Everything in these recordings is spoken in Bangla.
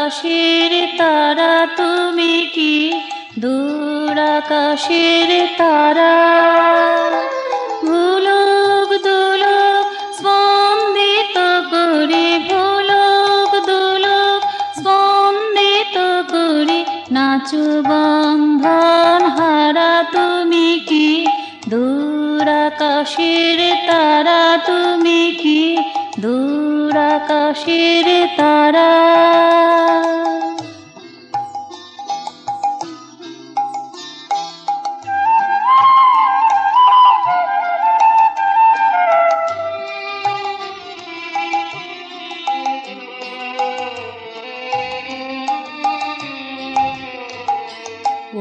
আকাশের তারা তুমি কি, দূর আকাশের তারা। ভুলুক দুলুক স্পন্দিত করি, ভুলুক দুলুক স্পন্দিত করি, নাচো বন্ধন হারা তুমি কি, দূর আকাশের তারা তুমি কি, দূর আকাশের তারা।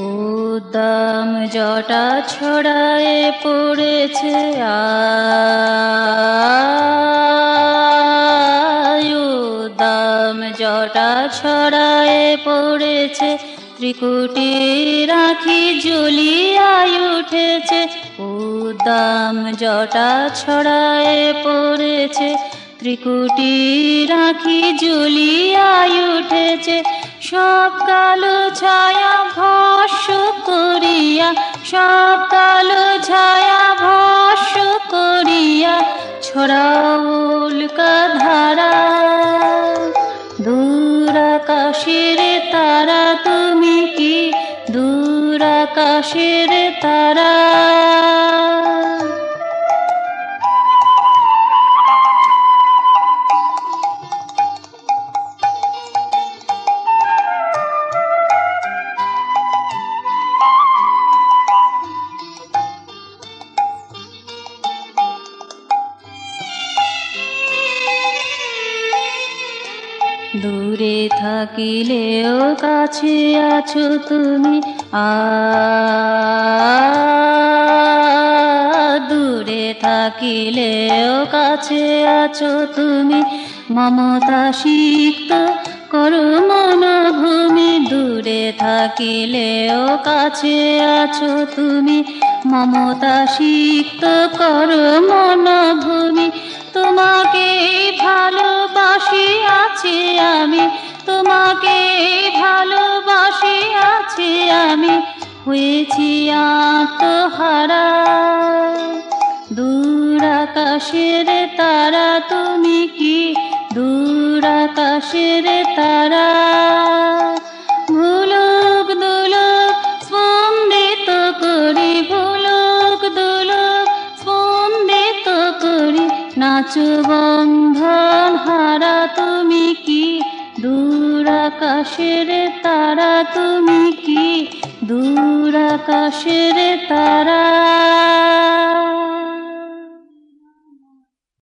উদ্দাম জটা ছড়ায়ে পড়েছে উদ্দাম জটা ছড়ায়ে পড়েছে, ত্রিকুটি রাখি জ্বলিয়ায় উঠেছে। উদ্দাম জটা ছড়ায়ে পড়েছে, ত্রিকুটি রাখি জ্বলিয়ায় উঠেছে। সব কালো ছায়া ভস্য করিয়া, সব কালো ছায়া ভস্য করিয়া, ছড়াও উল্কা ধারা। দূর আকাশের তারা তুমি কি, দূর আকাশের তারা। দূরে থাকিলেও কাছে আছো তুমি, দূরে থাকিলেও কাছে আছো তুমি, মমতা সিক্ত করো মনভূমি। দূরে থাকিলেও কাছে আছো তুমি, মমতা সিক্ত করো মনভূমি। তোমাকে ভালোবাসি আছি আমি, তোমাকে ভালোবাসি আছি আমি, হয়েছি আত্মহারা। দূর আকাশের তারা তুমি কি, দূর আকাশের তারা। ভুলুক দুলুক স্পন্দিত করি, ভুলুক দুলুক স্পন্দিত করি, নাচো বন্ধন হারা তুমি কি, দূর আকাশের তারা তুমি কি, দূর আকাশের তারা।